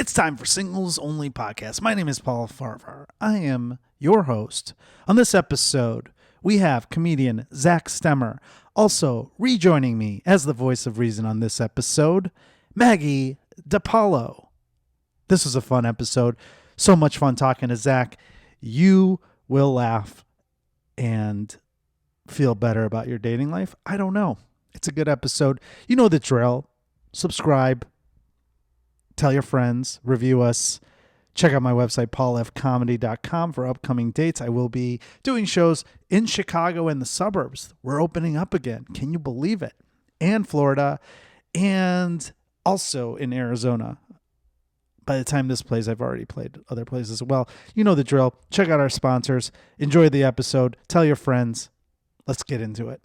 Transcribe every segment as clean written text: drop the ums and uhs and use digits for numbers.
It's time for Singles Only Podcast. My name is Paul Farahvar. I am your host. On this episode, we have comedian Zach Stemmer. Also, rejoining me as the voice of reason on this episode, Maggie DiPaolo. This was a fun episode. So much fun talking to Zach. You will laugh and feel better about your dating life. I don't know. It's a good episode. You know the drill. Subscribe. Tell your friends. Review us. Check out my website, paulfcomedy.com, for upcoming dates. I will be doing shows in Chicago and the suburbs. We're opening up again. Can you believe it? And Florida. And also in Arizona. By the time this plays, I've already played other places as well. You know the drill. Check out our sponsors. Enjoy the episode. Tell your friends. Let's get into it.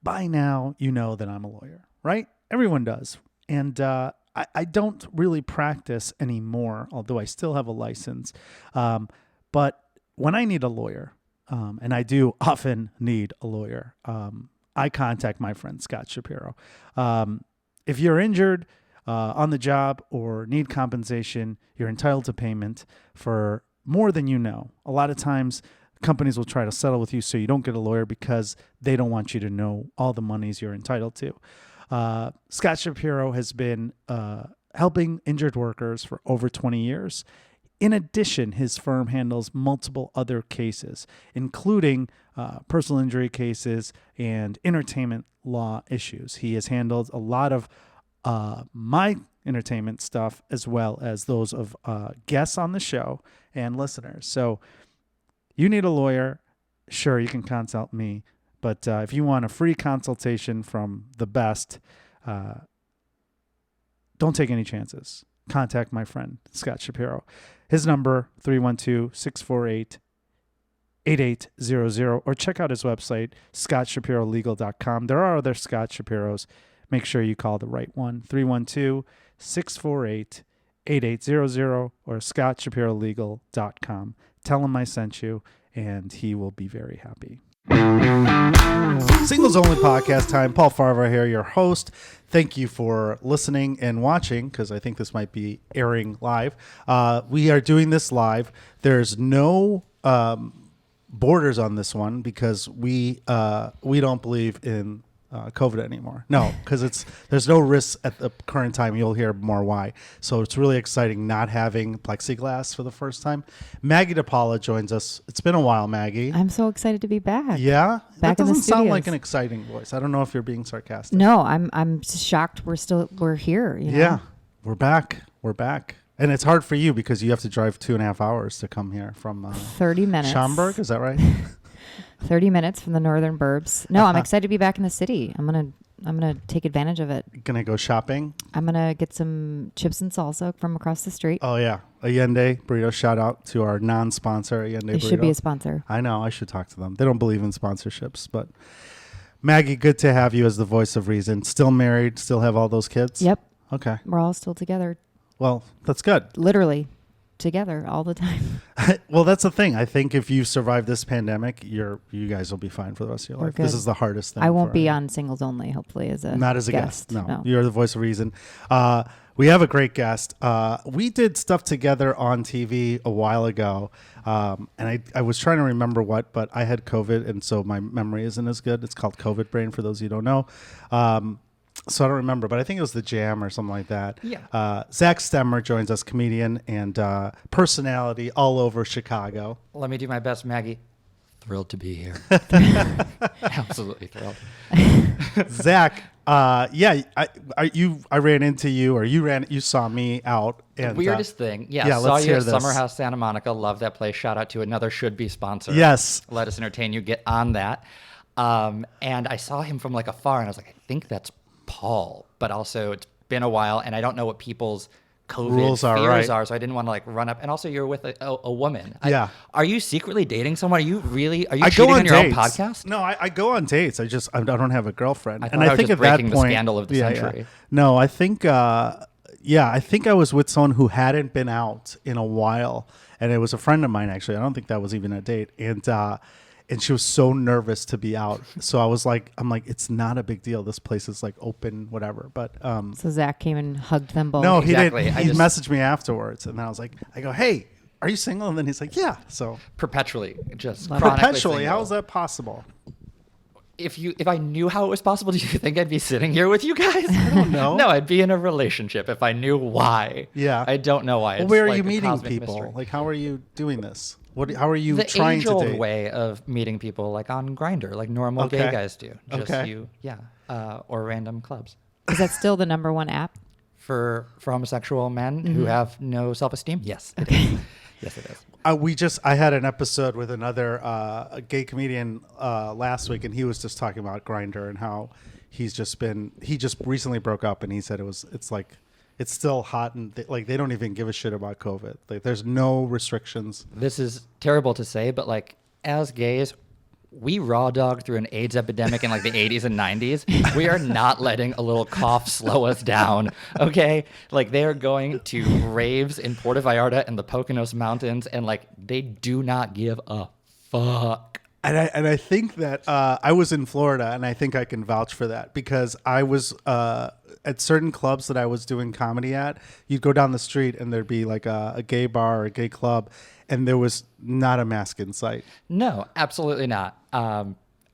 By now, you know that I'm a lawyer, right? Everyone does. And I don't really practice anymore, although I still have a license. But when I need a lawyer, and I do often need a lawyer, I contact my friend Scott Shapiro. If you're injured on the job or need compensation, you're entitled to payment for more than you know. A lot of times companies will try to settle with you so you don't get a lawyer because they don't want you to know all the monies you're entitled to. Scott Shapiro has been helping injured workers for over 20 years. In addition, his firm handles multiple other cases, including personal injury cases and entertainment law issues. He has handled a lot of my entertainment stuff as well as those of guests on the show and listeners. So you need a lawyer, sure, you can consult me. But if you want a free consultation from the best, don't take any chances. Contact my friend, Scott Shapiro. His number, 312-648-8800, or check out his website, scottshapirolegal.com. There are other Scott Shapiros. Make sure you call the right one, 312-648-8800, or scottshapirolegal.com. Tell him I sent you, and he will be very happy. Singles Only Podcast time. Paul Farahvar here, your host. Thank you for listening and watching, because I think this might be airing live. We are doing this live. There's no borders on this one because we don't believe in COVID anymore. No, because there's no risks at the current time. You'll hear more why. So it's really exciting not having plexiglass for the first time. Maggie DiPaolo joins us. It's been a while, Maggie. I'm so excited to be back. Yeah? Back that doesn't in the sound like studios. an exciting voice. I don't know if you're being sarcastic. No, I'm shocked we're here. You know? Yeah, we're back. And it's hard for you because you have to drive 2.5 hours to come here from 30 minutes. Schaumburg, is that right? 30 minutes from the northern burbs. No, I'm excited to be back in the city. I'm gonna take advantage of it. Gonna go shopping? I'm gonna get some chips and salsa from across the street. Oh yeah, Allende Burrito. Shout out to our non-sponsor, Allende They Burrito. should be a sponsor. I know. I should talk to them. They don't believe in sponsorships, but Maggie, good to have you as the voice of reason. Still married? Still have all those kids? Yep. Okay. We're all still together. Well, that's good. Literally together all the time. Well, that's the thing. I think if you survive this pandemic, you guys will be fine for the rest of your We're life. good. This is the hardest thing. I won't be on Singles Only, hopefully, not as a guest. No. No, you're the voice of reason. We have a great guest. We did stuff together on TV a while ago, and I was trying to remember what, but I had COVID, and so my memory isn't as good. It's called COVID brain for those of you who don't know. So I don't remember, but I think it was The Jam or something like that. Yeah. Zach Stemmer joins us, comedian and personality all over Chicago. Let me do my best, Maggie. Thrilled to be here. Absolutely thrilled. Zach, I ran into you, or you saw me out. And, Weirdest thing. Yeah, saw let's you hear at this. Summer House Santa Monica. Love that place. Shout out to another should-be sponsor. Yes. Let us entertain you. Get on that. And I saw him from like afar, and I was like, I think that's Paul. But also, it's been a while, and I don't know what people's COVID rules are, fears right? are, so I didn't want to like run up. And also, you're with a woman. Yeah. Are you secretly dating someone? Are you I cheating go on on your dates. own podcast? No, I go on dates. I don't have a girlfriend. I thought I was think just at that breaking the point, scandal of the century. No, I think I think I was with someone who hadn't been out in a while, and it was a friend of mine actually. I don't think that was even a date, and and she was so nervous to be out. So I'm like, it's not a big deal. This place is like open, whatever. But So Zach came and hugged them both. no, Exactly. he didn't. He messaged me afterwards, and then I go, hey, are you single? And then he's like, yeah. So Perpetually, just Love it. chronically perpetually, single. how is that possible? If I knew how it was possible, do you think I'd be sitting here with you guys? I don't know. No, I'd be in a relationship if I knew why. Yeah. I don't know why. Well, It's where are like you a meeting cosmic people? mystery. Like, how are you doing this? How are you The trying to age-old date? way of meeting people, like on Grindr, like normal gay Okay. guys do. Just Okay. or random clubs. Is that still the number one app? For homosexual men Mm-hmm. who have no self-esteem? Yes. Okay. Yes, it is. I had an episode with another a gay comedian last week, and he was just talking about Grindr and how he just recently broke up, and he said it's still hot, and they don't even give a shit about COVID. Like, there's no restrictions. This is terrible to say, but like as gays, we raw dogged through an AIDS epidemic in like the 80s and 90s. We are not letting a little cough slow us down, okay? Like, they are going to raves in Puerto Vallarta and the Poconos Mountains, and like they do not give a fuck. And I think that I was in Florida, and I think I can vouch for that, because I was at certain clubs that I was doing comedy at. You'd go down the street, and there'd be like a gay bar or a gay club, and there was not a mask in sight. No, absolutely not.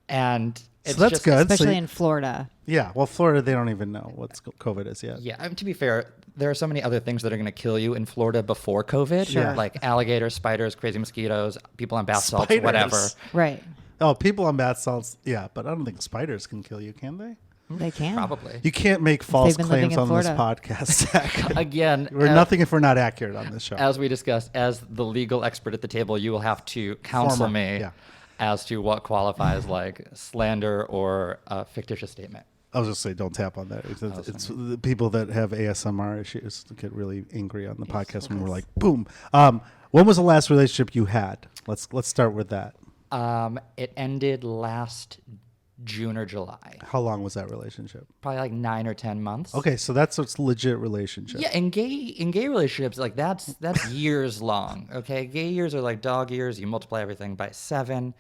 And it's that's just, good. So Especially you- in Florida. Yeah, well, Florida, they don't even know what COVID is yet. Yeah, to be fair, there are so many other things that are going to kill you in Florida before COVID, Sure. like alligators, spiders, crazy mosquitoes, people on bath salts, Spiders. whatever. Right. Oh, people on bath salts, yeah, but I don't think spiders can kill you, can they? They can. Probably. You can't make false been living claims in on this Florida. podcast, Zach. Again, We're nothing if we're not accurate on this show. as we discussed, as the legal expert at the table, you will have to counsel Former, me yeah. as to what qualifies like slander or a fictitious statement. I was just saying, don't tap on that. It's the people that have ASMR issues get really angry on the podcast when we're like, boom. When was the last relationship you had? Let's start with that. It ended last June or July, How long was that relationship? probably like 9 or 10 months. Okay, so that's a legit relationship. Yeah, in gay relationships, like that's years long. Okay, gay years are like dog years. You multiply everything by 7.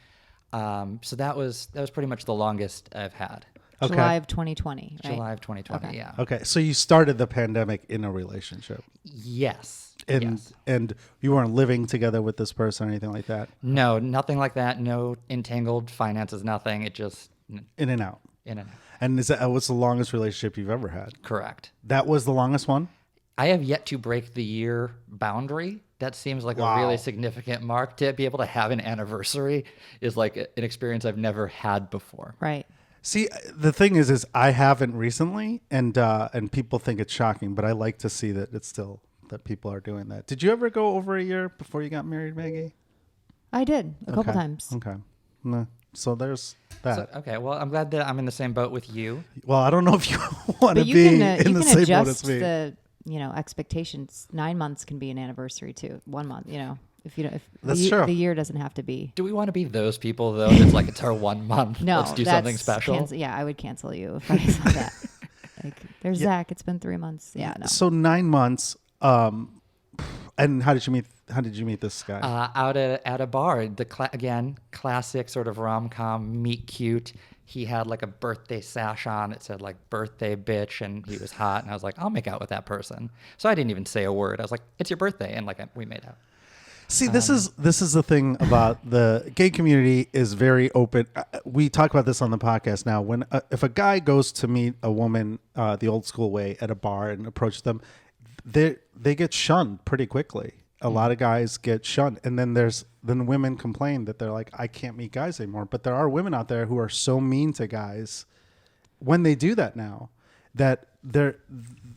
So that was pretty much the longest I've had. Okay. July of 2020. Right? July of 2020. Okay. Yeah. Okay, so you started the pandemic in a relationship, Yes. and Yes. and you weren't living together with this person or anything like that. No, nothing like that. No entangled finances. Nothing. It just In and out. in and out. And is that what's the longest relationship you've ever had? Correct. That was the longest one. I have yet to break the year boundary. That seems like Wow. a really significant mark. To be able to have an anniversary is like an experience I've never had before. Right. See, the thing is I haven't recently, and people think it's shocking, but I like to see that it's still that people are doing that. Did you ever go over a year before you got married, Maggie? I did a couple Okay. times. Okay. No. So there's that. So, okay, well, I'm glad that I'm in the same boat with you. Well, I don't know if you want to But you be can in you the can same boat adjust as me. the expectations. 9 months can be an anniversary too. 1 month. If you don't, if That's true. the year doesn't have to be. Do we want to be those people though? That's like it's our 1 month. No, Let's do that's something special. Yeah, I would cancel you if I saw that. Like, there's Zach. It's been 3 months. Yeah, no. So 9 months. And how did you meet this guy? Out at a bar. Again, classic sort of rom-com meet cute. He had like a birthday sash on. It said like birthday bitch, and he was hot. And I was like, I'll make out with that person. So I didn't even say a word. I was like, it's your birthday, and like we made out. See, this is the thing about the gay community is very open. We talk about this on the podcast now. When if a guy goes to meet a woman the old school way at a bar and approach them, they get shunned pretty quickly. A lot of guys get shunned, and then women complain that they're like, I can't meet guys anymore. But there are women out there who are so mean to guys when they do that now that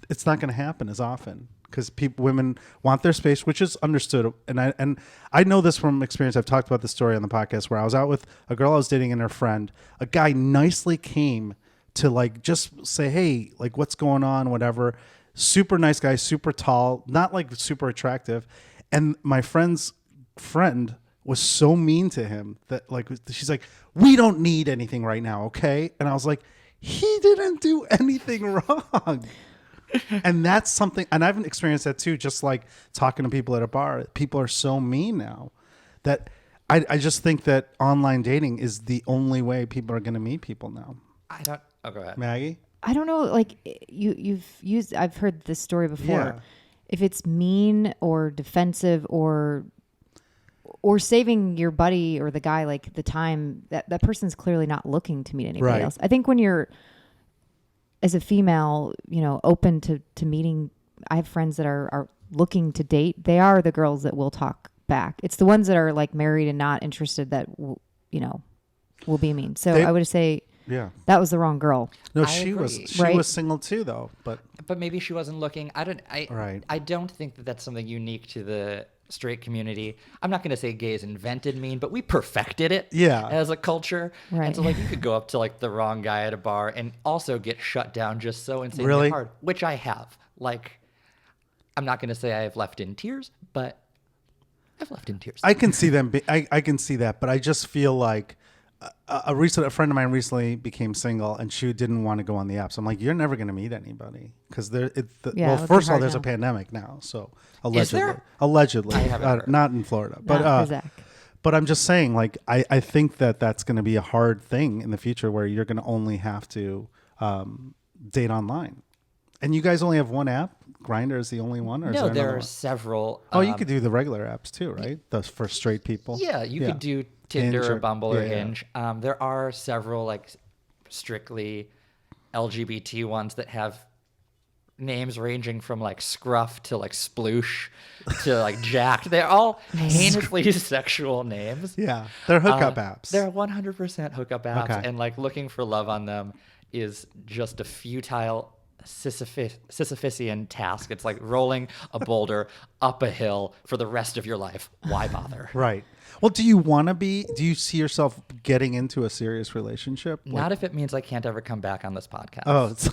it's not going to happen as often. Because women want their space, which is understood, and I know this from experience. I've talked about this story on the podcast where I was out with a girl I was dating and her friend. A guy nicely came to like just say, hey, like what's going on, whatever. Super nice guy, super tall, not like super attractive, and my friend's friend was so mean to him that like she's like, we don't need anything right now, okay? And I was like, he didn't do anything wrong. And that's something, and I've experienced that too, just like talking to people at a bar. People are so mean now that I just think that online dating is the only way people are going to meet people now. I don't. Oh, go ahead. Maggie? I don't know. Like you've used. I've heard this story before. Yeah. If it's mean or defensive or saving your buddy or the guy like the time, that person's clearly not looking to meet anybody Right. else. I think when you're as a female, open to meeting, I have friends that are looking to date. They are the girls that will talk back. It's the ones that are like married and not interested that will be mean. So I would say Yeah. that was the wrong girl. No, I she agree. was Right. single too though, but Maybe she wasn't looking. Right. I don't think that that's something unique to the straight community. I'm not going to say gays invented mean, but we perfected it Yeah. as a culture. Right. And so like you could go up to like the wrong guy at a bar and also get shut down just so insanely Really? hard, which I have. Like, I'm not going to say I have left in tears, but I've left in tears. I can see them. I can see that, but I just feel like a friend of mine recently became single, and she didn't want to go on the apps. I'm like, you're never going to meet anybody because Yeah, it would well, be first of all, hard there's a now. pandemic now, so Is there? allegedly, I haven't heard. not in Florida, Not for but Zach. but I'm just saying, like, I think that's going to be a hard thing in the future where you're going to only have to date online, and you guys only have one app. Grindr is the only one, or is No, there there another are one? several. Oh, you could do the regular apps too, right? Those for straight people. Yeah, you could do Tinder Hinge or or- Bumble or yeah, yeah. Hinge. There are several like strictly LGBT ones that have names ranging from like Scruff to like Sploosh to like Jacked. They're all heinously sexual names. Yeah, they're hookup apps. They're 100% hookup apps, Okay. and like looking for love on them is just a futile Sisyphean task. It's like rolling a boulder up a hill for the rest of your life. Why bother? Right. Well, do you see yourself getting into a serious relationship? Not if it means I can't ever come back on this podcast. Oh, it's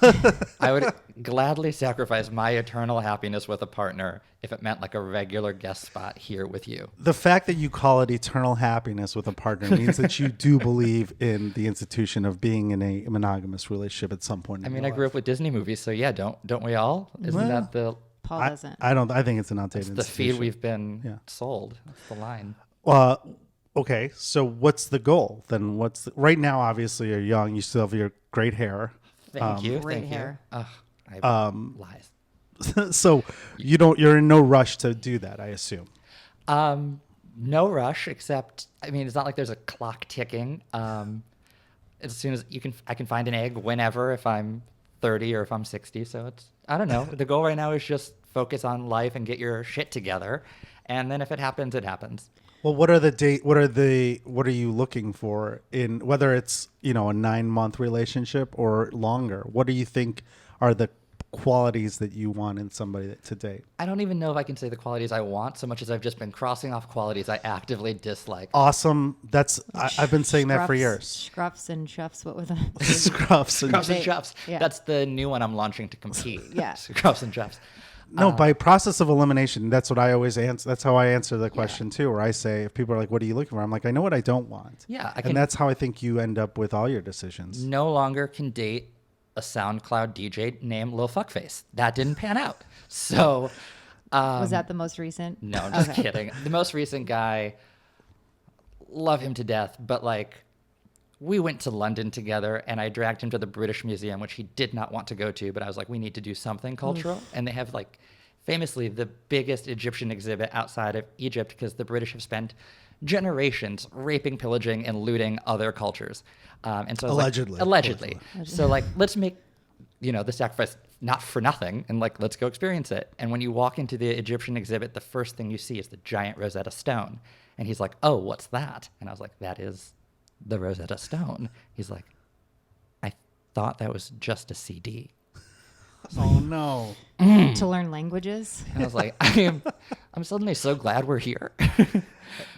I would gladly sacrifice my eternal happiness with a partner if it meant like a regular guest spot here with you. the fact that you call it eternal happiness with a partner means that you do believe in the institution of being in a monogamous relationship at some point. I mean, I grew up with Disney movies, so yeah, don't we all? Isn't Well, that the Paul doesn't. I don't. I think it's an outdated the feed institution. we've been Yeah. sold? That's the line. Okay. So what's the goal then? Right now? Obviously, you're young. You still have your great hair. Thank you. Great Thank hair. you. Lies. So you're in no rush to do that, I assume. No rush, except I mean, it's not like there's a clock ticking. As soon as I can find an egg whenever if I'm 30 or if I'm 60. So I don't know. The goal right now is just focus on life and get your shit together, and then if it happens, it happens. Well, what are you looking for in whether it's, a 9-month relationship or longer? What do you think are the qualities that you want in somebody to date? I don't even know if I can say the qualities I want so much as I've just been crossing off qualities I actively dislike. Awesome. I've been saying that for years. Scruffs and chuffs. What were the? Scruffs and Scruffs and They- Chuffs. yeah. That's the new one I'm launching to compete. Yeah. Scruffs and Chuffs. No, by process of elimination, that's what I always answer. That's how I answer the question too, where I say, if people are like, what are you looking for? I'm like, I know what I don't want. Yeah, and that's how I think you end up with all your decisions. No longer can date a SoundCloud DJ named Lil Fuckface. That didn't pan out. So, Was that the most recent? no, I'm just kidding. The most recent guy, love him to death, but like, we went to London together and I dragged him to the British Museum, which he did not want to go to, but I was like, we need to do something cultural. And they have like, famously, the biggest Egyptian exhibit outside of Egypt because the British have spent generations raping, pillaging, and looting other cultures. And so I was Allegedly. like, allegedly. So like, let's make, the sacrifice not for nothing and like, let's go experience it. And when you walk into the Egyptian exhibit, the first thing you see is the giant Rosetta Stone. And he's like, oh, what's that? And I was like, that is the Rosetta Stone. He's like, I thought that was just a CD. Oh no. To learn languages. And I was like, I'm suddenly so glad we're here.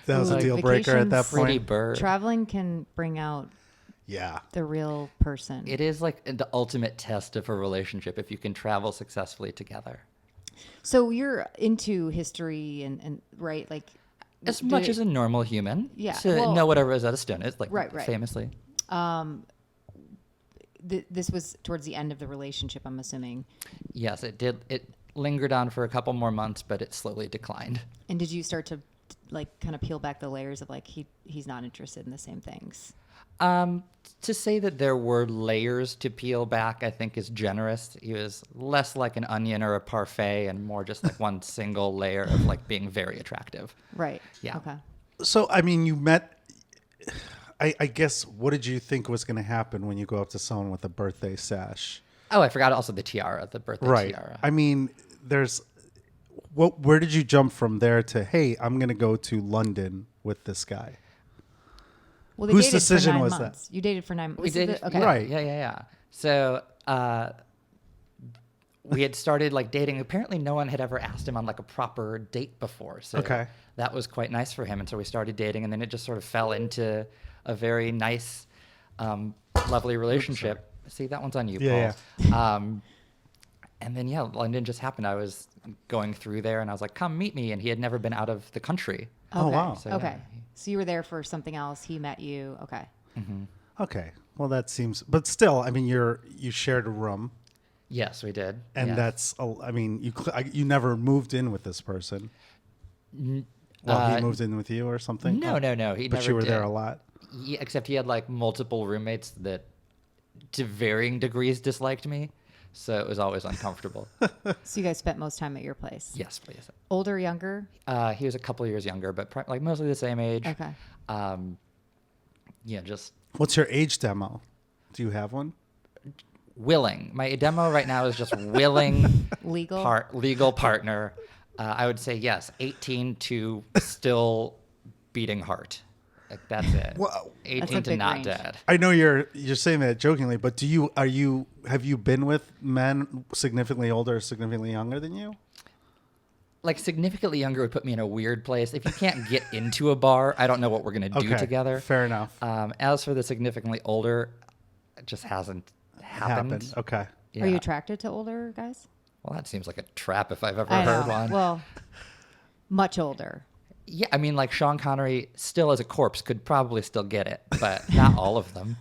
That was a Ooh, deal breaker at that vacations. Pretty point. bird. Traveling can bring out Yeah. the real person. It is like the ultimate test of a relationship if you can travel successfully together. So you're into history and right, like As much as a normal human Yeah, to well- know what a Rosetta Stone is, like Right. famously. this was towards the end of the relationship, I'm assuming. Yes, it did. It lingered on for a couple more months, but it slowly declined. And did you start to like kind of peel back the layers of like he's not interested in the same things? To say that there were layers to peel back, I think is generous. He was less like an onion or a parfait and more just like one single layer of like being very attractive. Right. Yeah. Okay. So, I mean, you met, I guess, what did you think was going to happen when you go up to someone with a birthday sash? Oh, I forgot also the tiara, the birthday tiara. I mean, where did you jump from there to, hey, I'm going to go to London with this guy? Well, they Whose dated decision for 9 was months. You dated for 9 months. We did, Okay. Right. Yeah. So we had started like dating. Apparently, no one had ever asked him on like a proper date before. So Okay. that was quite nice for him. And so we started dating, and then it just sort of fell into a very nice, lovely relationship. See, that one's on you, Yeah, Paul. And then, London just happened. I was going through there, and I was like, come meet me. And he had never been out of the country. Oh, wow. So, Okay. yeah. So you were there for something else. He met you. Okay. Okay. Well, that seems, but still, I mean, you shared a room, Yes, we did. and yes. I mean, you never moved in with this person. Well, he moved in with you or something? No. He But never you were did. there a lot? Yeah, except he had like multiple roommates that to varying degrees disliked me. So it was always uncomfortable. So you guys spent most time at your place. Yes, please. Older, younger? He was a couple years younger, but like mostly the same age. Okay. Just What's your age demo? Do you have one? willing. My demo right now is just willing Legal? legal partner. I would say yes, 18 to still beating heart. Like that's it. Well, 18 That's a to big not range. dead. I know you're saying that jokingly, but have you been with men significantly older or significantly younger than you? Like significantly younger would put me in a weird place. If you can't get into a bar, I don't know what we're gonna do together. Fair enough. As for the significantly older, it just hasn't happened. Okay. Yeah. Are you attracted to older guys? Well, that seems like a trap if I've ever I heard know. one. Well, much older. Yeah, I mean, like Sean Connery, still as a corpse, could probably still get it, but not all of them.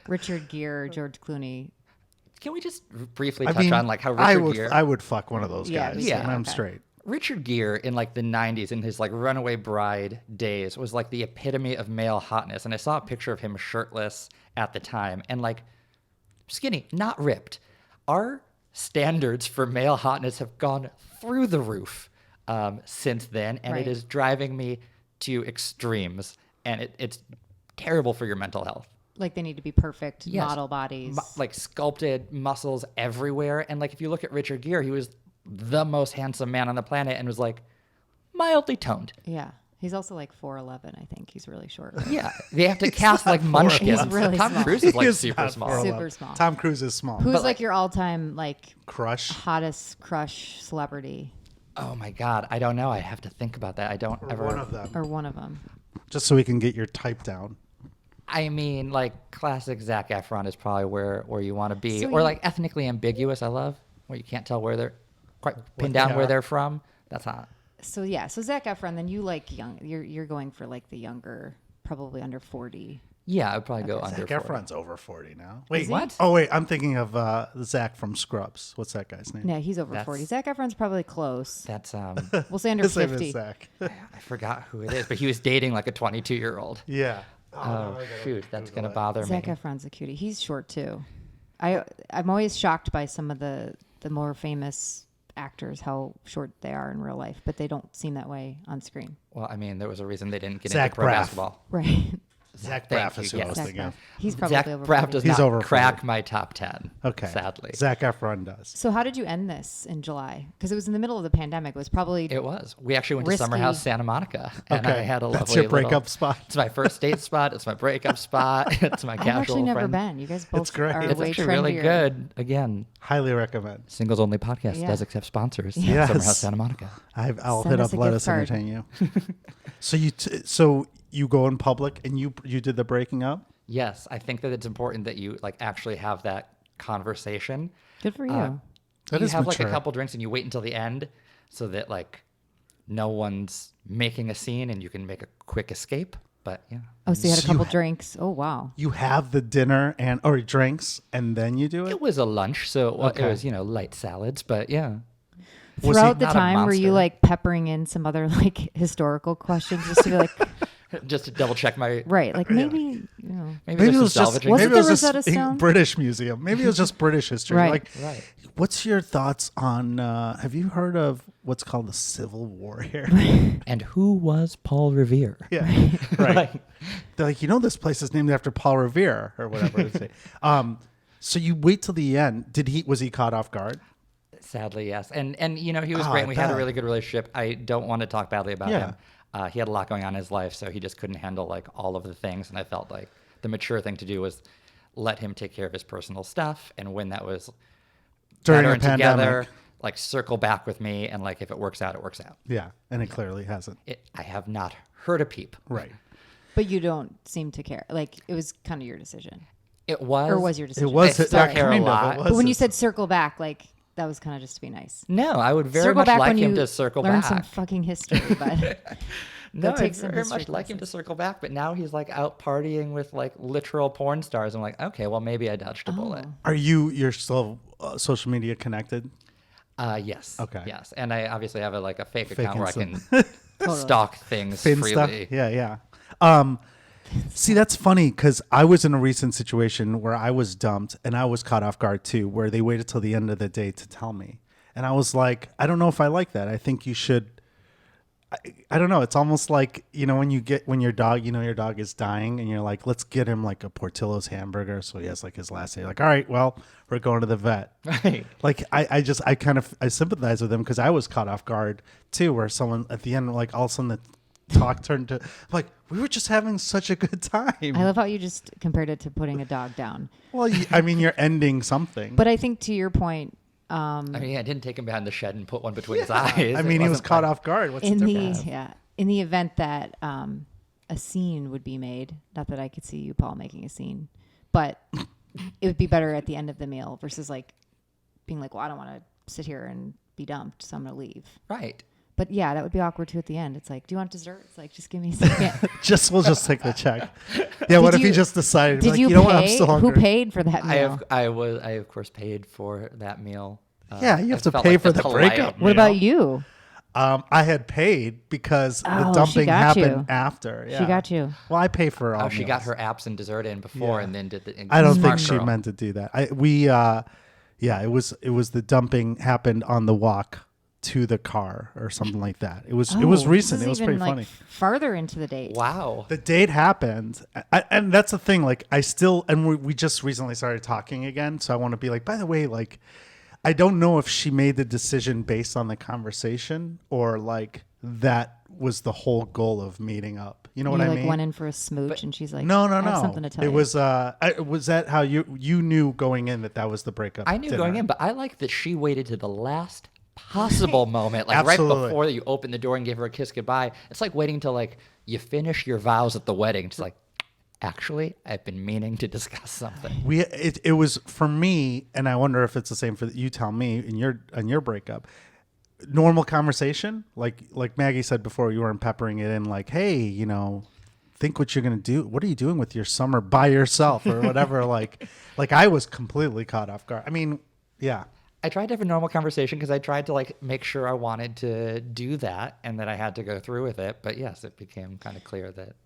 Richard Gere, George Clooney. Can we just briefly touch on like how Richard Gere? I would fuck one of those Yeah, guys. me too. And I'm Okay. straight. Richard Gere in like the 90s in his like Runaway Bride days was like the epitome of male hotness. And I saw a picture of him shirtless at the time and like skinny, not ripped. Our standards for male hotness have gone through the roof since then. And Right. it is driving me to extremes. And it's terrible for your mental health. Like they need to be perfect Yes. model bodies. Like sculpted muscles everywhere. And like if you look at Richard Gere, he was the most handsome man on the planet and was like mildly toned. Yeah. He's also like 4'11", I think. He's really short. Yeah, they have to cast like munchkins. He's really Tom small. Cruise is like He is super not small. 4'11". Super small. Tom Cruise is small. Who's But, like your all-time like Crush? hottest crush celebrity Oh my god, I don't know. I have to think about that. I don't Or ever. one of them. or one of them? Just so we can get your type down. I mean, like classic Zac Efron is probably where you want to be, So or you- like ethnically ambiguous. I love where you can't tell where they're quite pin they down where are. they're from. That's hot. So yeah, so Zac Efron. Then you like young. You're going for like the younger, probably under 40. Yeah, I would probably go under. Zac 40. Efron's over 40 now. Wait, he? What? Oh, wait. I'm thinking of Zach from Scrubs. What's that guy's name? No, he's over That's- 40. Zac Efron's probably close. That's We'll say under His name 50. is Zach. I forgot who it is, but he was dating like a 22-year-old. Yeah. Oh shoot, that's gonna bother me. Zac Efron's a cutie. He's short too. I'm always shocked by some of the more famous actors how short they are in real life, but they don't seem that way on screen. Well, I mean, there was a reason they didn't get Zach into pro Braff. basketball. Right. Zach Thank Braff you, is who yes. I was Zac thinking Braff. of. He's probably Zach over Braff 40. does He's not over crack 40. my top 10. Okay. Sadly. Zach Efron does. So how did you end this in July? Because it was in the middle of the pandemic. It was probably It was. We actually went to Risky. Summer House Santa Monica, and I Okay. had a lovely. That's your breakup little- spot. It's my first date spot. It's my breakup spot. It's my I've casual actually never friend. been. You guys both It's great. are It's way Actually trendier. really good. Again, Highly recommend. singles only podcast Yeah. does accept sponsors. Yes. Summer House Santa Monica. I'll Send hit us up a Let gift Us card. Entertain You. So you go in public and you did the breaking up? Yes, I think that it's important that you like actually have that conversation. Good for you. That you is have like mature. a couple drinks and you wait until the end, so that like no one's making a scene and you can make a quick escape. But yeah. Oh, so you had a So you couple ha- drinks. Oh, wow. You have the dinner or drinks and then you do it? It was a lunch, so it Okay. was, light salads, but yeah. Was Throughout the not a time, were you monster? like peppering in some other like historical questions just to be like, Just to double check my right? Like maybe you know. maybe, Maybe it there's was some just salvaging. Was it maybe the it was Rosetta just Stone? British Museum. Maybe it was just British history. Right. Like, Right. what's your thoughts on? Have you heard of what's called the Civil War here? And who was Paul Revere? Yeah, right. Like, They're like, this place is named after Paul Revere or whatever they say. So you wait till the end. Was he caught off guard? sadly, yes. And he was Oh, great. I And we had a bet. really good relationship. I don't want to talk badly about Yeah. him. He had a lot going on in his life, so he just couldn't handle like all of the things. And I felt like the mature thing to do was let him take care of his personal stuff. And when that was During better a and together, pandemic. like circle back with me. And like if it works out, it works out. Yeah, and it clearly hasn't. I have not heard a peep. Right. But you don't seem to care. Like it was kind of your decision, It was. or was your decision? It was. I still that care a kind of, lot. it was But when you his- said circle back, like that was kind of just to be nice. No, I would very Circle much back like when him you to circle learn back. some fucking history, but No, I take some very history much like him to classes. circle back, but now he's like out partying with like literal porn stars. I'm like, okay, well maybe I dodged a bullet. Are you're still social media connected? Yes. Okay. Yes, and I obviously have a fake Fake account where I can Totally. stalk things Finsta? freely. Yeah. See, that's funny because I was in a recent situation where I was dumped and I was caught off guard too, where they waited till the end of the day to tell me. And I was like, I don't know if I like that. I think you should. I don't know. It's almost like, when your dog is dying and you're like, let's get him like a Portillo's hamburger. So he has like his last day. Like, all right, well, we're going to the vet. Right. Like I sympathize with him because I was caught off guard too, where someone at the end, like all of a sudden the talk turned to like, we were just having such a good time. I love how you just compared it to putting a dog down. Well, you're ending something. But I think to your point, I mean, I didn't take him behind the shed and put one between his eyes. I mean, he was caught off guard. What's the in difference? in the event that a scene would be made, not that I could see you, Paul, making a scene, but it would be better at the end of the meal versus like being like, well, I don't want to sit here and be dumped, so I'm gonna leave. Right. But yeah, that would be awkward too at the end. It's like, do you want dessert? It's like, just give me a second. We'll just take the check. Yeah. What if he you- just decided? Did like, you know what? I'm pay? still Who hungry. paid for that meal? I of course paid for that meal. Yeah, you have it to felt pay like for the polite breakup. meal. What about you? I had paid because the Oh, she dumping got happened you. after. Yeah. She got you. Well, I pay for all. Oh, she got meals. her apps and dessert in before, Yeah. and then did the. I don't think smart she girl. meant to do that. It was the dumping happened on the walk to the car or something like that. It was Oh, recent. this It is was even, pretty like, funny. Farther into the date. Wow. The date happened, and that's the thing. Like, we just recently started talking again, so I want to be like, by the way, like, I don't know if she made the decision based on the conversation or like that was the whole goal of meeting up. You know You what I like mean? went in for a smooch, and she's like, No. I have something to tell It you. was was that how you knew going in that was the breakup? I knew dinner? going in, but I like that she waited to the last possible moment, like Absolutely. right before you open the door and give her a kiss goodbye. It's like waiting till like you finish your vows at the wedding. It's like, actually, I've been meaning to discuss something. It was for me, and I wonder if it's the same for you. Tell me in your breakup. Normal conversation, like Maggie said before, you weren't peppering it in like, hey, think what you're gonna do. What are you doing with your summer by yourself or whatever? like I was completely caught off guard. I mean, yeah. I tried to have a normal conversation because I tried to like make sure I wanted to do that and that I had to go through with it. But yes, it became kind of clear that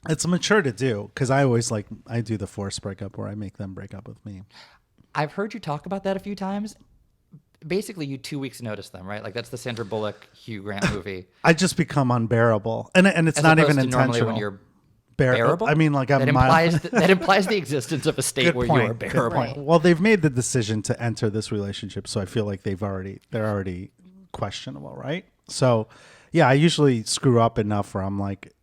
It's mature to do because I always I do the forced breakup where I make them break up with me. I've heard you talk about that a few times. Basically, you 2 weeks notice them, right? Like that's the Sandra Bullock, Hugh Grant movie. I just become unbearable, and it's As not opposed even to normally intentional. when you're Bearable. I mean, like that I'm implies that implies the existence of a state Good where point. you are Good bearable. point. Well, they've made the decision to enter this relationship, so I feel like they're already questionable, right? So, yeah, I usually screw up enough where I'm like,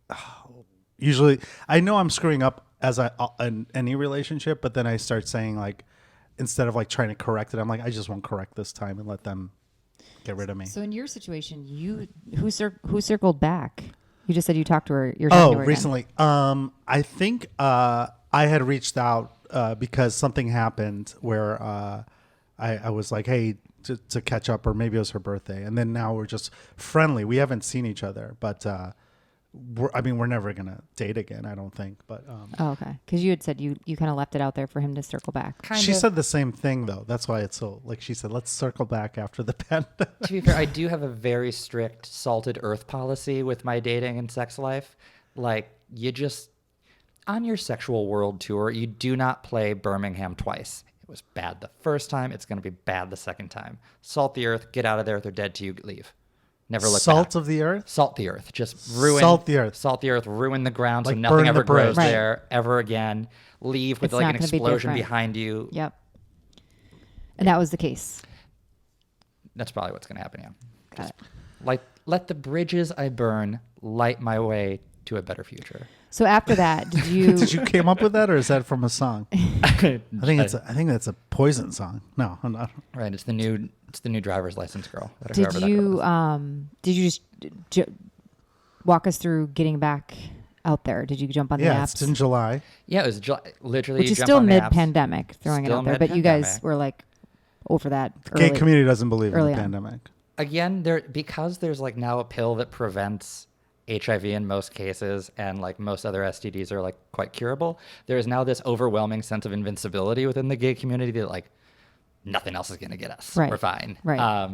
usually I know I'm screwing up in any relationship, but then I start saying like, instead of like trying to correct it, I'm like, I just won't correct this time and let them get rid of me. So in your situation, who circled back? You just said you talked to her. You're talking to her again. Recently. I think I had reached out because something happened where I was like, hey, to catch up, or maybe it was her birthday, and then now we're just friendly. We haven't seen each other, but we're never gonna date again, I don't think. But Oh, okay. Because you had said you kind of left it out there for him to circle back. she said the same thing though. That's why it's so like she said, let's circle back after the pandemic. To be fair, I do have a very strict salted earth policy with my dating and sex life. Like, you just, on your sexual world tour, you do not play Birmingham twice. It was bad the first time. It's going to be bad the second time. Salt the earth. Get out of there. They're dead to you. Leave. Never look Salt back. of the earth. Salt the earth. Just ruin. Salt the earth. Salt the earth. Ruin the ground so Like nothing burn ever the bridge. grows Right. there ever again. Leave with It's like not an gonna be explosion different. behind you. Yep. And that was the case. That's probably what's going to happen. Yeah. Got it. Like, let the bridges I burn light my way to a better future. So after that, did you? Did you came up with that, or is that from a song? I think that's a Poison song. No, I'm not. Right. It's the new driver's license girl. Did you just walk us through getting back out there? Did you jump on the Yeah, apps? it's in July. Yeah, it was literally. Which you is jump still on the apps. mid-pandemic, throwing it Still out there. But you guys mid-pandemic. were like over that Gay early. community doesn't believe in early the on. pandemic. Again, because there's like now a pill that prevents HIV in most cases, and like most other STDs are like quite curable. There is now this overwhelming sense of invincibility within the gay community that like nothing else is going to get us. Right. We're fine. Right.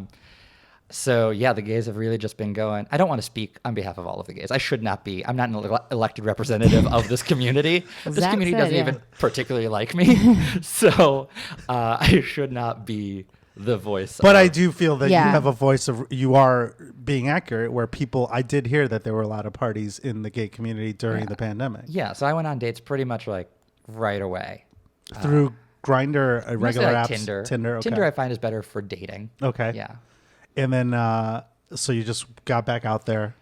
So yeah, the gays have really just been going. I don't want to speak on behalf of all of the gays. I should not be. I'm not an elected representative of this community. This Zach community said, doesn't yeah. even particularly like me. So I should not be the voice. But of, I do feel that Yeah. you have a voice of, you are being accurate, where people, I did hear that there were a lot of parties in the gay community during the pandemic. Yeah, so I went on dates pretty much like right away. Through Grindr, Mostly regular like apps? Tinder. Tinder, okay. Tinder I find is better for dating. Okay. Yeah. And then, so you just got back out there.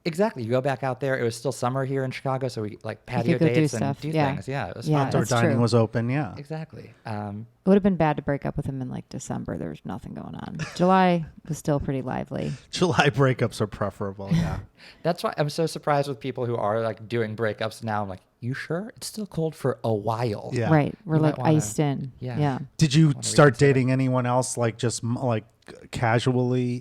Exactly. You go back out there. It was still summer here in Chicago, so we like patio go do dates and stuff. do Yeah. things. Yeah, it was Yeah. fun. Outdoor That's dining true. was open, yeah. Exactly. It would have been bad to break up with him in like December. There was nothing going on. July was still pretty lively. July breakups are preferable, yeah. That's why I'm so surprised with people who are like doing breakups now. I'm like, you sure? It's still cold for a while. Yeah. Right. We're You might like wanna- iced in. Yeah. Yeah. Did you Wanna start reconsider. dating anyone else, like just like casually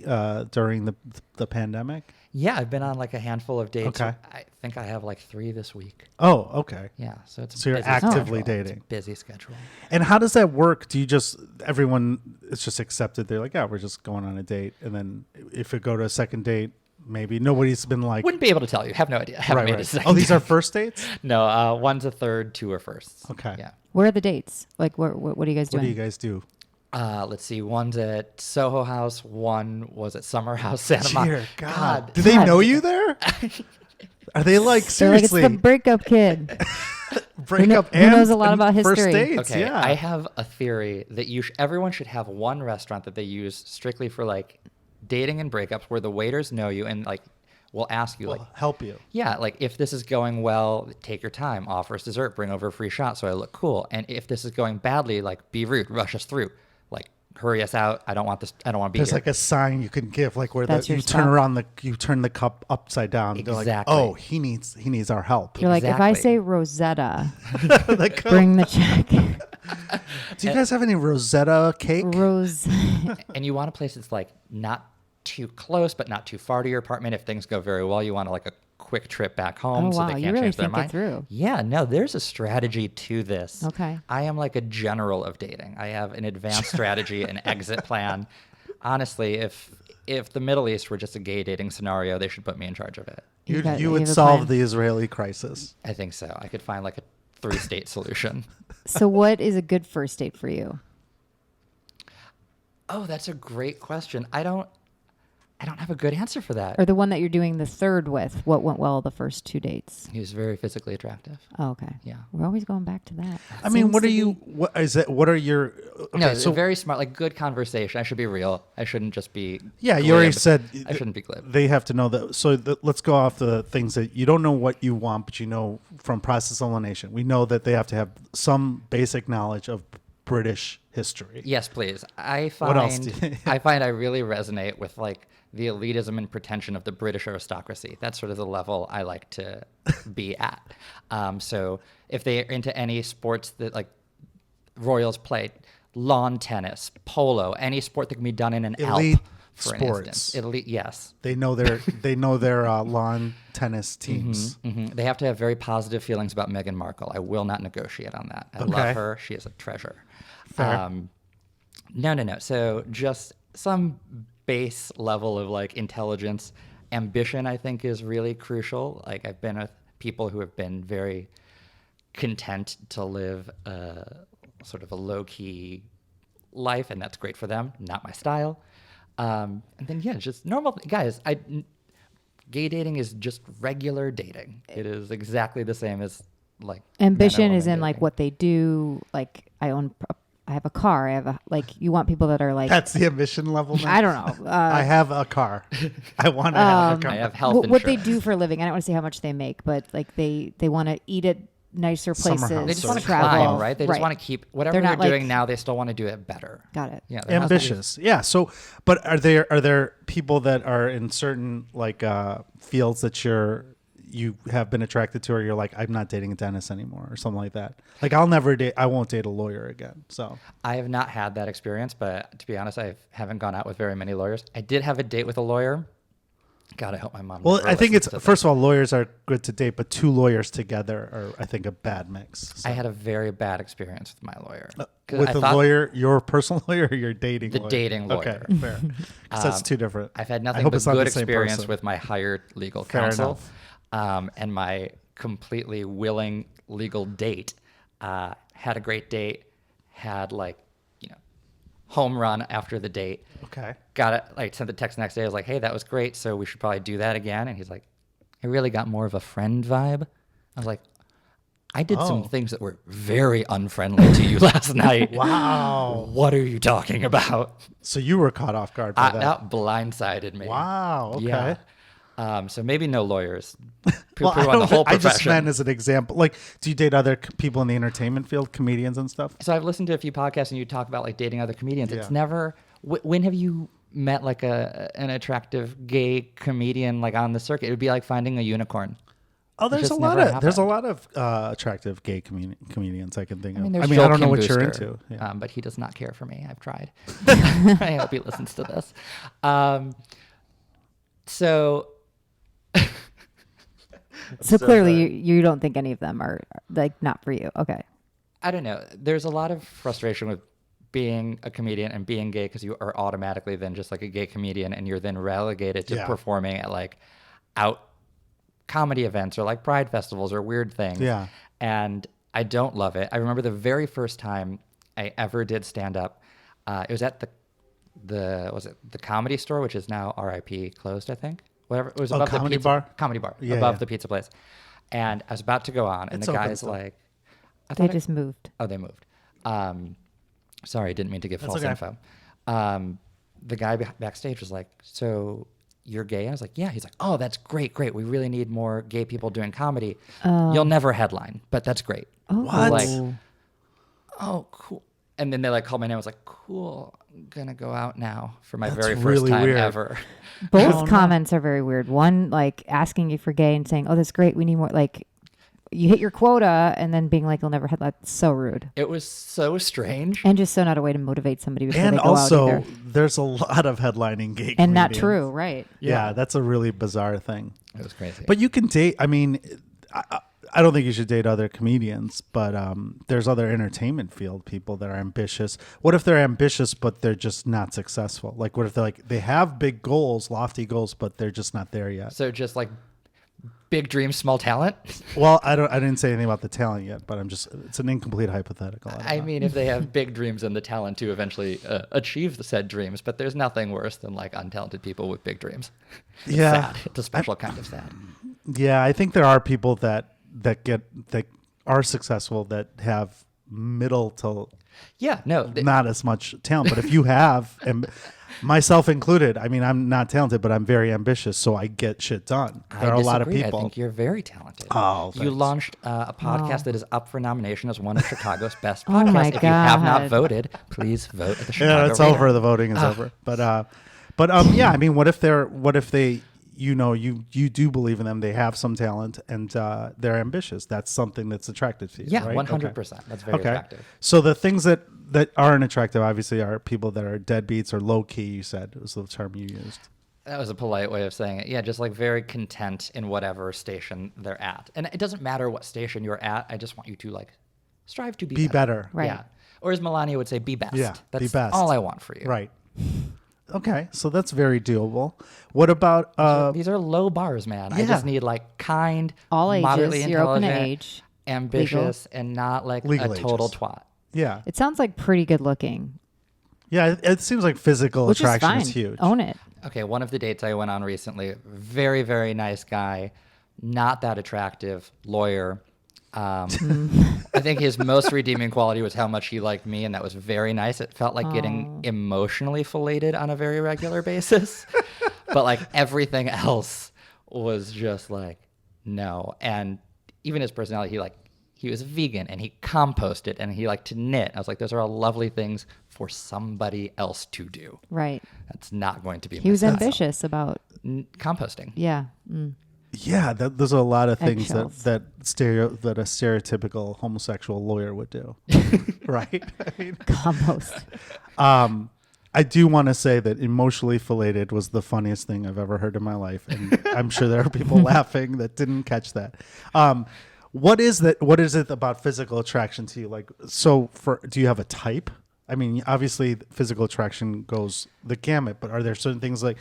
during the pandemic? Yeah, I've been on like a handful of dates. Okay. I think I have like 3 this week. Oh, okay. Yeah, so it's a So you're busy actively schedule. It's a dating. busy schedule. And how does that work? Do you just, everyone, it's just accepted? They're like, yeah, we're just going on a date. And then if it go to a second date, maybe nobody's been like, Wouldn't be able to tell you. Have no idea. Haven't made a second. Oh, these are first dates? No, one's a third, 2 are firsts. Okay. Yeah. Where are the dates? Like, what are you guys What doing? do you guys do? Let's see. One's at Soho House. One was at Summer House, Santa Dear Monica. God. Do they God. know you there? Are they like, They're like, it's seriously, the breakup kid. breakup who and knows a lot and about first history. dates? Okay, Yeah. I have a theory that everyone should have one restaurant that they use strictly for like dating and breakups, where the waiters know you and like will ask you like, Will help you. yeah, like if this is going well, take your time, offer us dessert, bring over a free shot so I look cool. And if this is going badly, like be rude, rush us through, like hurry us out. I don't want this. I don't want to be There's here. like a sign you can give, like where That's you your turn spot. around you turn the cup upside down. They're like, Exactly. oh, he needs our help. You're like, if I Exactly. say Rosetta, The cup. bring the check. Do you guys have any Rosetta cake? Rose. And you want a place that's like not too close, but not too far to your apartment. If things go very well, you want like a quick trip back home Oh, so wow. they You can't really change their think it mind. through. Yeah, no, there's a strategy to this. Okay. I am like a general of dating. I have an advanced strategy, an exit plan. Honestly, if the Middle East were just a gay dating scenario, they should put me in charge of it. You would have a solve plan. the Israeli crisis. I think so. I could find like a 3-state solution. So, what is a good first date for you? Oh, that's a great question. I don't have a good answer for that. Or the one that you're doing the third with? What went well the first 2 dates? He was very physically attractive. Oh, okay. Yeah. We're always going back to that. I mean, Seems what to are you? be- What is it? What are your? Okay, No, so very smart, like good conversation. I should be real. I shouldn't just be. yeah, you already glib. said I shouldn't be glib. They have to know that. So let's go off the things that you don't know what you want, but you know from process elimination. We know that they have to have some basic knowledge of British history. Yes, please. I What else find do you- I find I really resonate with like the elitism and pretension of the British aristocracy. That's sort of the level I like to be at. So if they're into any sports that like royals play, lawn tennis, polo, any sport that can be done in an Elite Alp, for an Sports. instance. Elite, yes. They know their lawn tennis teams. They have to have very positive feelings about Meghan Markle. I will not negotiate on that. I love her. She is a treasure. Fair. No. So just some base level of like intelligence. Ambition, I think, is really crucial. Like I've been with people who have been very content to live sort of a low-key life, and that's great for them. Not my style. And then just normal guys. Gay dating is just regular dating. It is exactly the same as like Ambition is in dating. like what they do. Like I have a car. I have a you want people that are like. That's the ambition level. Now? I don't know. I have a car. I want to have a car. I have health what insurance. they do for a living. I don't want to say how much they make, but like they want to eat at nicer Summer places. house. They just want to travel. climb, right? They just want to keep whatever They're they're not like- doing now. They still want to do it better. Got it. Yeah, there has to be- Ambitious. Yeah. So, but are there people that are in certain like fields that you have been attracted to, or you're like, I'm not dating a dentist anymore, or something like that? Like I won't date a lawyer again. So I have not had that experience, but to be honest, I haven't gone out with very many lawyers. I did have a date with a lawyer. God, I hope my mom. well, never I think listens it's to this. first of all, lawyers are good to date, but two lawyers together are, I think, a bad mix. So. I had a very bad experience with my lawyer. 'Cause With I the thought lawyer, your personal lawyer, or your dating The lawyer? dating Okay, lawyer. fair. 'Cause that's two different. I've had I nothing hope but it's not good the same experience person. with my hired legal Fair counsel, and my completely willing legal date. Had a great date. Had home run after the date. Okay. Got it. Like sent the text the next day. I was like, "Hey, that was great. So we should probably do that again." And he's like, "I really got more of a friend vibe." I was like, "I did some Oh. things that were very unfriendly to you last night." Wow. What are you talking about? So you were caught off guard by that. That blindsided me. Wow. Okay. Yeah. So maybe no lawyers. Well, Poo-poo on the whole I just profession. meant as an example. Like, do you date other people in the entertainment field, comedians and stuff? So I've listened to a few podcasts and you talk about like dating other comedians. It's Yeah. never. When have you met like an attractive gay comedian like on the circuit? It would be like finding a unicorn. Oh, there's just a lot never of there's a happened. lot of attractive gay comedians I can think of. There's I Joel don't know Kim what you're Booster, into. Yeah. but he does not care for me. I've tried. I hope he listens to this. So So clearly, you don't think any of them are like not for you. Okay. I don't know. There's a lot of frustration with being a comedian and being gay because you are automatically then just like a gay comedian and you're then relegated to Yeah. performing at like out comedy events or like pride festivals or weird things. Yeah. And I don't love it. I remember the very first time I ever did stand up. It was at the Comedy Store, which is now RIP closed, I think. Whatever. It was above the Comedy pizza bar? Comedy bar Yeah, above yeah. the pizza place. And I was about to go on, and It's the open guy's still. like, I They thought just moved. Oh, they moved. Sorry, didn't mean to give That's false okay. info. The guy backstage was like, "So you're gay?" I was like, "Yeah." He's like, "Oh, that's great. We really need more gay people doing comedy. You'll never headline, but that's great." Oh. What? Like, oh, cool. And then they like called my name. I was like, "Cool. I'm gonna go out now for my That's very first really time weird. ever." Both comments are very weird. One, like asking you for gay and saying, "Oh, that's great. We need more." Like, you hit your quota, and then being like, "You'll never hit." That's so rude, It was so strange. and just so not a way to motivate somebody before And they go out also, either. there's a lot of headlining gay And not comedians. true, right? Yeah, that's a really bizarre thing. It was crazy. But you can date. I mean, I don't think you should date other comedians, but there's other entertainment field people that are ambitious. What if they're ambitious but they're just not successful? Like, what if they're like they have big goals, lofty goals, but they're just not there yet? So just like big dreams, small talent. Well, I didn't say anything about the talent yet, but it's an incomplete hypothetical. don't I know. mean, if they have big dreams and the talent to eventually achieve the said dreams, but there's nothing worse than like untalented people with big dreams. It's Yeah. sad. It's a special kind of sad. Yeah, I think there are people that are successful that have middle to Yeah, no, not as much talent. But if you have, and myself included, I mean, I'm not talented, but I'm very ambitious, so I get shit done. There are a lot of disagree. people. I think you're very talented. Oh, you thanks. launched a podcast that is up for nomination as one of Chicago's best Oh podcasts. my If you have not God. voted, please vote at the Chicago. Yeah, it's Reader. over. The voting is over. But yeah, I mean, what if you do believe in them. They have some talent and they're ambitious. That's something that's attractive to you. Yeah, right? 100%. That's very attractive. So the things that aren't attractive, obviously, are people that are deadbeats or low key. You said was the term you used. That was a polite way of saying it. Yeah, just like very content in whatever station they're at. And it doesn't matter what station you're at. I just want you to like strive to be better. Right. Yeah. Or as Melania would say, be best. Yeah, That's be best. all I want for you. Right. Okay, so that's very doable. What about These are low bars, man. I yeah. just need like kind, All ages. moderately You're open intelligent, to age. ambitious, and not like Legal a total ages. twat. yeah. It sounds like pretty good looking, Yeah, it seems like physical which is attraction fine. is huge. Own it. Okay, one of the dates I went on recently, very, very nice guy, not that attractive, lawyer. I think his most redeeming quality was how much he liked me, and that was very nice. It felt like getting emotionally filleted on a very regular basis. But like everything else was just like, no. And even his personality, he was vegan and he composted and he liked to knit. I was like, those are all lovely things for somebody else to do. Right. That's not going to be He was style. ambitious about, Composting. yeah. Yeah, those are a lot of things Eggshells. that a stereotypical homosexual lawyer would do. Right? I mean, Compost. I do want to say that emotionally filleted was the funniest thing I've ever heard in my life, and I'm sure there are people laughing that didn't catch that. What is that? What is it about physical attraction to you? Like, so do you have a type? I mean, obviously, physical attraction goes the gamut, but are there certain things like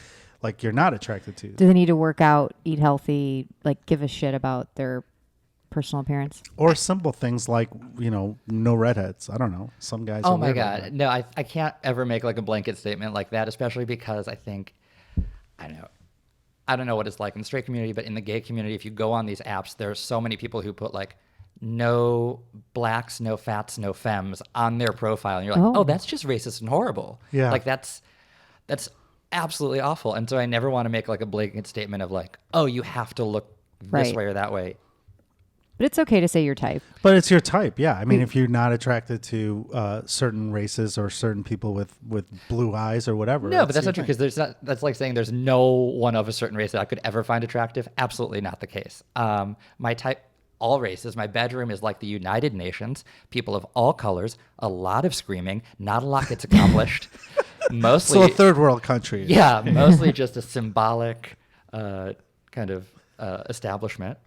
you're not attracted to? Do they need to work out, eat healthy, like give a shit about their personal appearance? Or simple things like, no redheads. I don't know. Some guys Oh are my weird like God. that. No, I can't ever make like a blanket statement like that, especially because I don't know what it's like in the straight community, but in the gay community, if you go on these apps, there's so many people who put like no blacks, no fats, no femmes on their profile. And you're like, oh, that's just racist and horrible. Yeah. Like that's absolutely awful. And so I never want to make like a blanket statement of like, oh, you have to look this Right. way or that way. But it's okay to say your type. But it's your type, yeah. I mean, if you're not attracted to certain races or certain people with blue eyes or whatever. No, but that's your not true thing. because that's like saying there's no one of a certain race that I could ever find attractive. Absolutely not the case. My type, all races. My bedroom is like the United Nations. People of all colors. A lot of screaming. Not a lot gets accomplished. Mostly, So a third world country. yeah, mostly just a symbolic kind of establishment.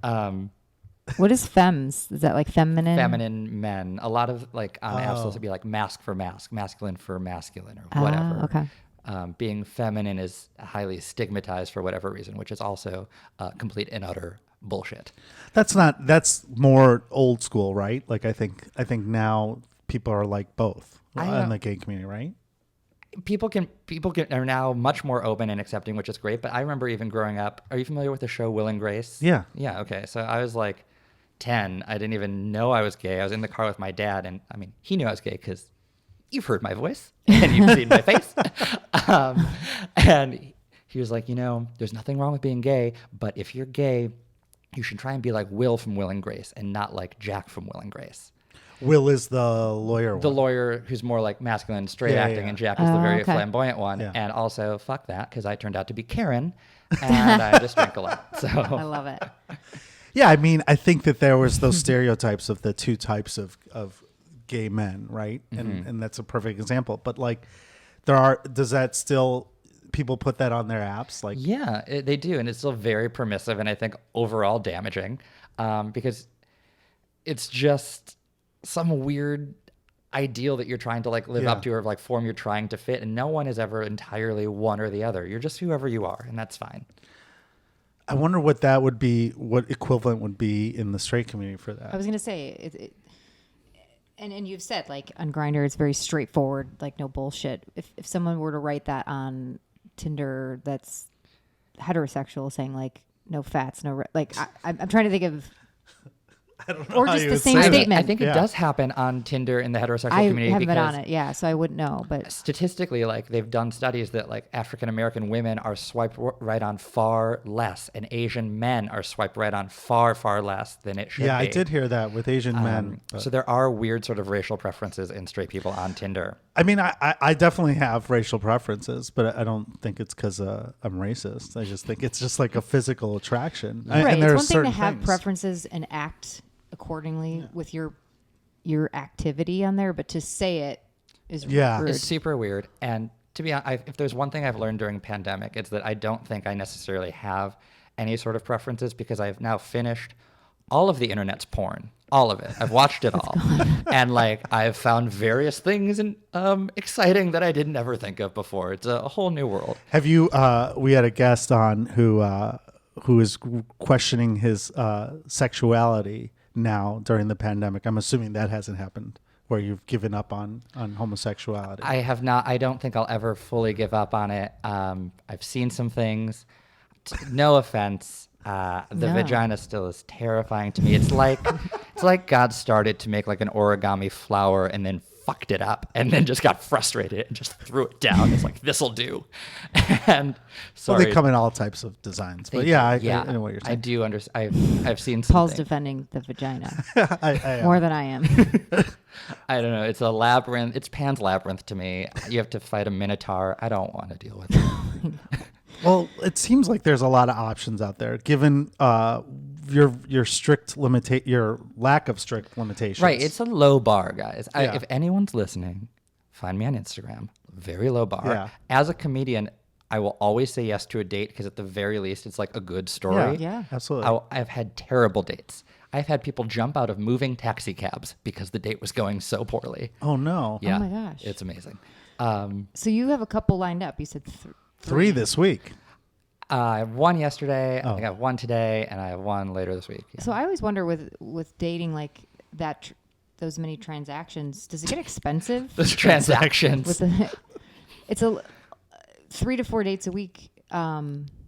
What is femmes? Is that like feminine? Feminine men. A lot of like on apps those would be like mask for mask, masculine for masculine, or whatever. Okay. Being feminine is highly stigmatized for whatever reason, which is also complete and utter bullshit. That's more old school, right? Like I think now people are like both in the gay community, right? People are now much more open and accepting, which is great. But I remember even growing up. Are you familiar with the show Will and Grace? Yeah. Yeah. Okay. So I was like 10. I didn't even know I was gay. I was in the car with my dad, and I mean, he knew I was gay because you've heard my voice and you've seen my face. And he was like, there's nothing wrong with being gay, but if you're gay, you should try and be like Will from Will and Grace and not like Jack from Will and Grace. Will is the lawyer The one. lawyer who's more like masculine, straight Yeah, acting, yeah. and Jack is the very okay. flamboyant one. Yeah. And also, fuck that, because I turned out to be Karen, and I just drank a lot. So I love it. Yeah, I mean, I think that there was those stereotypes of the two types of gay men, right? And that's a perfect example. But like, does that still, people put that on their apps? Like, yeah, they do, and it's still very permissive, and I think overall damaging, because it's just some weird ideal that you're trying to like live up to, or like form you're trying to fit, and no one is ever entirely one or the other. You're just whoever you are, and that's fine. I wonder what that would be, what equivalent would be in the straight community for that. I was gonna say and you've said like on Grindr it's very straightforward, like no bullshit. If someone were to write that on Tinder, that's heterosexual, saying like no fats, no I'm trying to think of I don't know Or how just you the would same say that. statement. I think it Yeah. does happen on Tinder in the heterosexual I community. haven't been because on it, yeah, so I wouldn't know. But statistically, like they've done studies that like African American women are swiped right on far less, and Asian men are swiped right on far less than it should Yeah, be. I did hear that with Asian men. but- So there are weird sort of racial preferences in straight people on Tinder. I mean, I definitely have racial preferences, but I don't think it's because I'm racist. I just think it's just like a physical attraction. right, And it's there's one thing to certain have things. preferences and act accordingly with your activity on there, but to say it is Yeah. rude. It's super weird. And to be honest, if there's one thing I've learned during pandemic, it's that I don't think I necessarily have any sort of preferences because I've now finished all of the internet's porn, all of it. I've watched it all, and like I've found various things and exciting that I didn't ever think of before. It's a whole new world. Have you? We had a guest on who is questioning his sexuality now during the pandemic. I'm assuming that hasn't happened, where you've given up on homosexuality. I have not. I don't think I'll ever fully give up on it. I've seen some things. No offense. The No. vagina still is terrifying to me. It's like God started to make like an origami flower and then fucked it up and then just got frustrated and just threw it down. It's like, this'll do. And Well, sorry. they come in all types of designs, but Thank yeah, you. I know what you're I saying. do understand. I've seen some Paul's things. defending the vagina I more than I am. I don't know. It's a labyrinth. It's Pan's Labyrinth to me. You have to fight a minotaur. I don't want to deal with it. Well, it seems like there's a lot of options out there, given your your lack of strict limitations. Right. It's a low bar, guys. Yeah. If anyone's listening, find me on Instagram. Very low bar. Yeah. As a comedian, I will always say yes to a date because at the very least, it's like a good story. Yeah. absolutely. I've had terrible dates. I've had people jump out of moving taxi cabs because the date was going so poorly. Oh no, Yeah. my gosh. It's amazing. So you have a couple lined up. You said three this week. I have one yesterday. Oh. I got one today, and I have one later this week. Yeah. So I always wonder with dating like that, those many transactions, does it get expensive? Those transactions. With the, it's a 3 to 4 dates a week.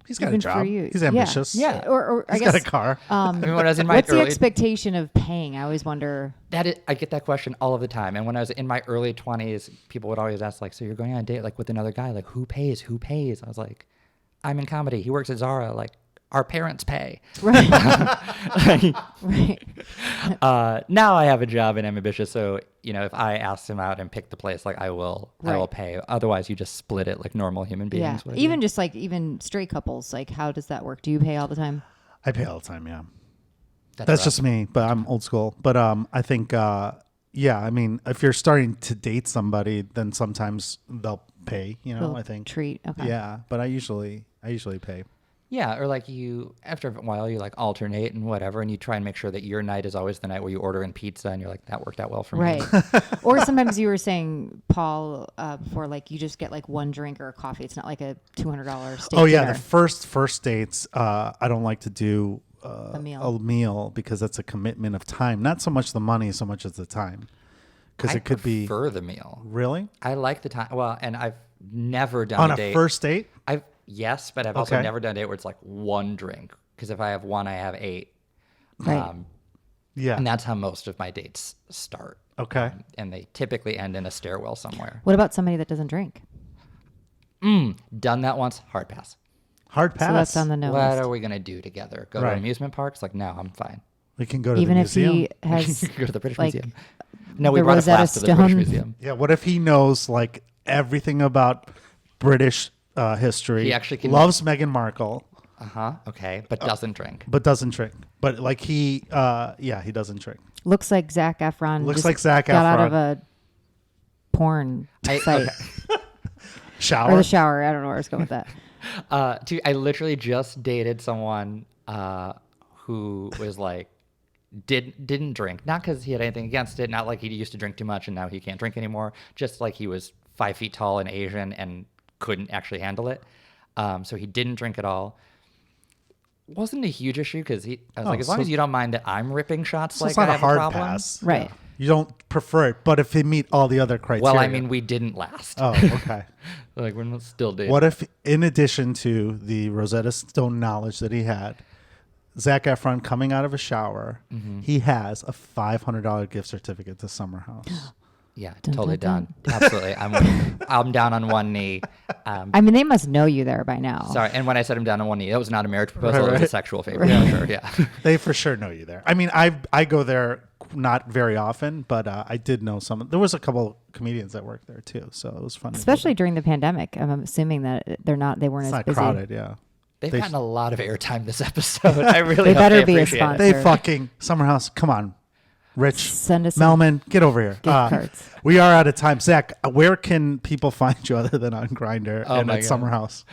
He's got a even job. for you. He's ambitious. Yeah. Or I He's guess got a car. I mean, when I was in my what's the early expectation of paying? I always wonder. I get that question all of the time. And when I was in my early 20s, people would always ask, like, so you're going on a date like with another guy, like who pays? Who pays? I was like, I'm in comedy. He works at Zara. Like, our parents pay. Right. Right. Now I have a job and I'm ambitious, so if I ask him out and pick the place, like I will Right. pay. Otherwise, you just split it like normal human beings. Yeah. would. Even just like even straight couples, like how does that work? Do you pay all the time? I pay all the time. Yeah, that's rough. just me. But I'm old school. But I think yeah. I mean, if you're starting to date somebody, then sometimes they'll pay. Little I think. treat. Okay. Yeah, but I usually pay. Yeah, or like after a while, you like alternate and whatever, and you try and make sure that your night is always the night where you order in pizza, and you're like, that worked out well for me. Right. Or sometimes you were saying, Paul, before, like you just get like one drink or a coffee. It's not like a $200 steak Oh yeah, dinner. the first dates. I don't like to do A meal. a meal because that's a commitment of time. Not so much the money, so much as the time. Because I it could be prefer the meal. really I like the time. Well, and I've never done on a a date. first date. Yes, but I've also Okay. never done a date where it's like one drink. Because if I have one, I have 8. Right. Yeah. And that's how most of my dates start. Okay. And they typically end in a stairwell somewhere. What about somebody that doesn't drink? Done that once, hard pass. Hard pass. So that's on the no What list. are we going to do together? Go Right. to amusement parks? Like, no, I'm fine. We can go to Even the if museum. he has Go to the British like Museum. No, we the brought a Rosetta class to the British Stone. Museum. Yeah. What if he knows like everything about British history? He actually can- loves Meghan Markle, Okay, but doesn't drink. but doesn't drink. But like he doesn't drink. looks like Zac Efron. Looks just like Zac got out Efron. of a porn site Okay. or Shower. the shower. I don't know where I was going with that. I literally just dated someone who was like didn't drink, not because he had anything against it, not like he used to drink too much and now he can't drink anymore, just like he was 5 feet tall and Asian and couldn't actually handle it. So he didn't drink at all. Wasn't a huge issue because I was like, as long so- as you don't mind that I'm ripping shots, So like it's not I a have hard problem. pass. Right. You don't prefer it, but if they meet all the other criteria. Well, I mean, we didn't last. Oh, okay. Like we're not still dating. What if, in addition to the Rosetta Stone knowledge that he had, Zac Efron coming out of a shower. Mm-hmm. He has a $500 gift certificate to Summer House. Yeah, Dun, totally dun, done. Absolutely. I'm down on one knee. I mean, they must know you there by now. Sorry, and when I said I'm down on one knee, that was not a marriage proposal. Right, It was a right. sexual favor, for sure. Yeah. They for sure know you there. I mean, I go there not very often, but I did know some. There was a couple comedians that worked there too, so it was fun. to Especially visit. during the pandemic. I'm assuming that they weren't It's as not busy. crowded. Yeah, They've They- gotten a lot of airtime this episode. I really They hope better they be a appreciate sponsor. it. they fucking Summer House. Come on, Rich. Send us some Melman, get over here. gift cards. We are out of time. Zach, where can people find you other than on Grindr Oh and my at God. Summer House?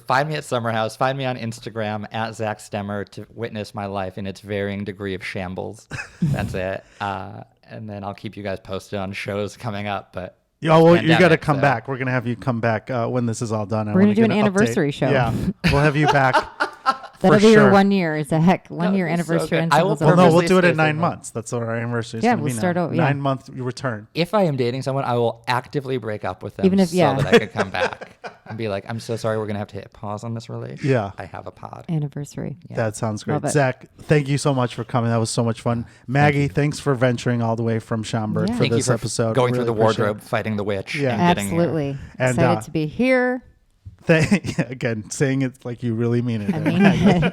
Find me at Summer House. Find me on Instagram at Zach Stemmer to witness my life in its varying degree of shambles. That's it. And then I'll keep you guys posted on shows coming up. But Yeah, well, you got to pandemic, come so- back. We're going to have you come back when this is all done. We're gonna do an anniversary show. Yeah, we'll have you back. That'll for be your sure. 1 year. It's a heck 1 year that'd be so anniversary. good. and I will Singles Well, Over. no, we'll purposely do it stay in 9 single. months. That's what our anniversary is. Yeah, gonna we'll be start now. out- yeah. 9 month return. If I am dating someone, I will actively break up with them Even if- yeah. so that I could come back and be like, I'm so sorry, we're going to have to hit pause on this relationship. Yeah. I have a pod. Anniversary. Yeah. That sounds great. Love it. Zach, thank you so much for coming. That was so much fun. Maggie, thanks for venturing all the way from Schaumburg Yeah. for Thank you this for episode. going Really through the appreciate wardrobe, fighting the witch, Yeah. and getting here. Absolutely. And, Excited to be here. Again, saying it like you really mean it. I there.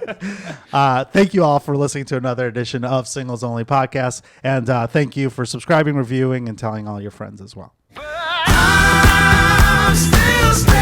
mean, Thank you all for listening to another edition of Singles Only Podcast. And thank you for subscribing, reviewing, and telling all your friends as well. I'm still standing.